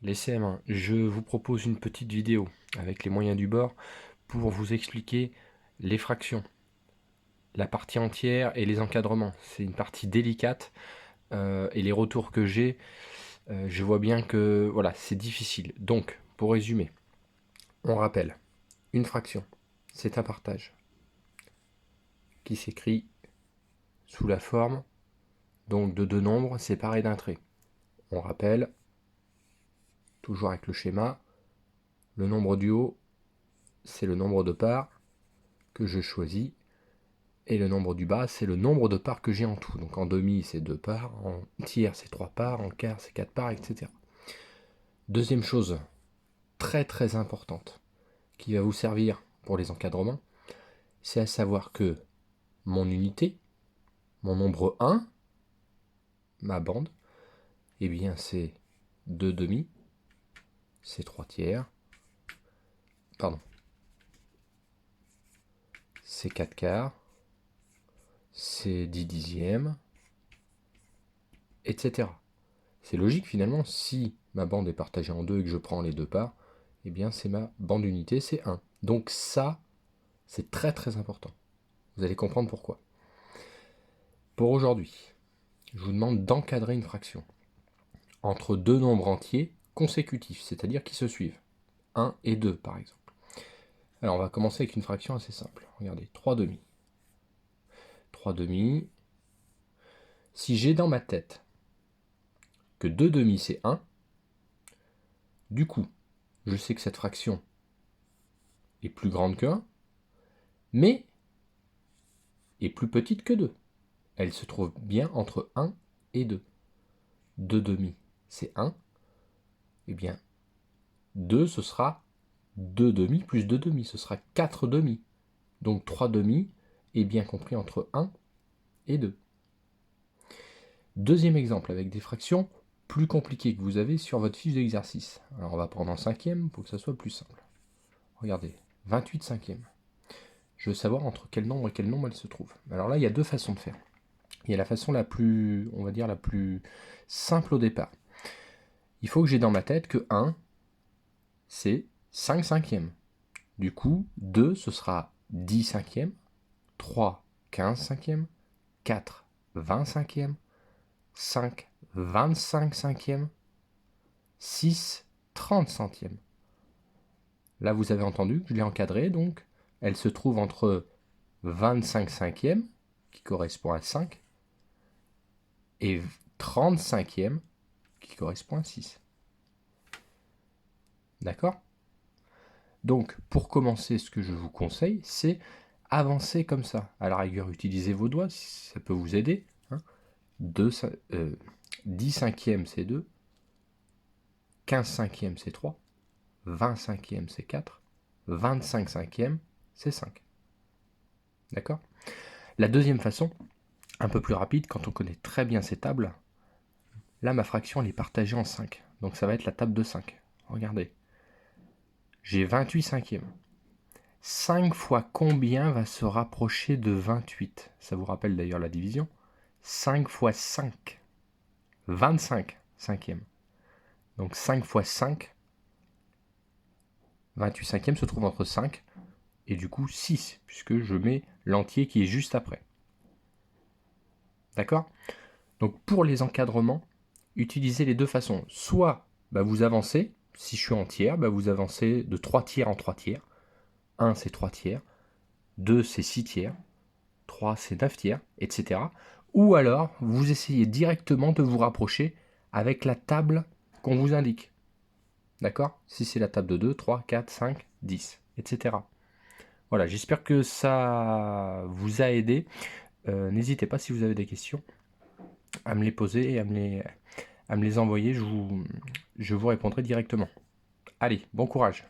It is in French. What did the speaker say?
Les CM1, je vous propose une petite vidéo avec les moyens du bord pour vous expliquer les fractions, la partie entière et les encadrements. C'est une partie délicate et les retours que j'ai, je vois bien que voilà, c'est difficile. Donc, pour résumer, on rappelle, une fraction, c'est un partage qui s'écrit sous la forme donc de deux nombres séparés d'un trait. On rappelle, toujours avec le schéma, le nombre du haut, c'est le nombre de parts que je choisis. Et le nombre du bas, c'est le nombre de parts que j'ai en tout. Donc en demi, c'est 2 parts, en tiers, c'est 3 parts, en quart, c'est 4 parts, etc. Deuxième chose très très importante qui va vous servir pour les encadrements, c'est à savoir que mon unité, mon nombre 1, ma bande, eh bien c'est 2 demi, c'est 3 tiers, pardon, c'est 4 quarts, c'est 10 dixièmes, etc. C'est logique finalement, si ma bande est partagée en deux et que je prends les deux parts, eh bien c'est ma bande unité, c'est 1. Donc ça, c'est très très important. Vous allez comprendre pourquoi. Pour aujourd'hui, je vous demande d'encadrer une fraction entre deux nombres entiers consécutifs, c'est-à-dire qui se suivent. 1 et 2 par exemple. Alors on va commencer avec une fraction assez simple. Regardez, 3 demi. 3 demi. Si j'ai dans ma tête que 2 demi c'est 1, du coup, je sais que cette fraction est plus grande que 1, mais est plus petite que 2. Elle se trouve bien entre 1 et 2. 2 demi, c'est 1. Eh bien, 2, ce sera 2 demi plus 2 demi, ce sera 4 demi. Donc 3 demi est bien compris entre 1 et 2. Deuxième exemple avec des fractions plus compliquées que vous avez sur votre fiche d'exercice. Alors on va prendre en cinquième pour que ça soit plus simple. Regardez, 28 cinquièmes. Je veux savoir entre quel nombre et quel nombre elle se trouve. Alors là, il y a deux façons de faire. Il y a la façon la plus, on va dire, la plus simple au départ. Il faut que j'ai dans ma tête que 1, c'est 5 cinquièmes. Du coup, 2, ce sera 10 cinquièmes. 3, 15 cinquièmes. 4, 20 cinquièmes. 5, 25 cinquièmes. 6, 30 centièmes. Là, vous avez entendu que je l'ai encadré, donc elle se trouve entre 25 cinquièmes, qui correspond à 5, et 30 cinquièmes, qui correspond à 6. D'accord ? Donc, pour commencer, ce que je vous conseille, c'est avancer comme ça. À la rigueur, utilisez vos doigts, si ça peut vous aider. 10 cinquièmes, c'est 2. 15 cinquièmes, c'est 3. 20 cinquièmes, c'est 4. 25 cinquièmes, c'est 5. D'accord ? La deuxième façon, un peu plus rapide, quand on connaît très bien ces tables, là, ma fraction, elle est partagée en 5. Donc, ça va être la table de 5. Regardez. J'ai 28 cinquièmes. 5 fois combien va se rapprocher de 28? Ça vous rappelle d'ailleurs la division. 5 fois 5. 25 cinquièmes. Donc 5 fois 5. 28 cinquièmes se trouve entre 5 et du coup 6, puisque je mets l'entier qui est juste après. D'accord? Donc pour les encadrements, utilisez les deux façons. Soit vous avancez, si je suis en tiers, vous avancez de 3 tiers en 3 tiers. 1 c'est 3 tiers, 2 c'est 6 tiers, 3 c'est 9 tiers, etc. Ou alors, vous essayez directement de vous rapprocher avec la table qu'on vous indique. D'accord? Si c'est la table de 2, 3, 4, 5, 10, etc. Voilà, j'espère que ça vous a aidé. N'hésitez pas si vous avez des questions à me les poser et à me les envoyer. Je vous répondrai directement. Allez, bon courage!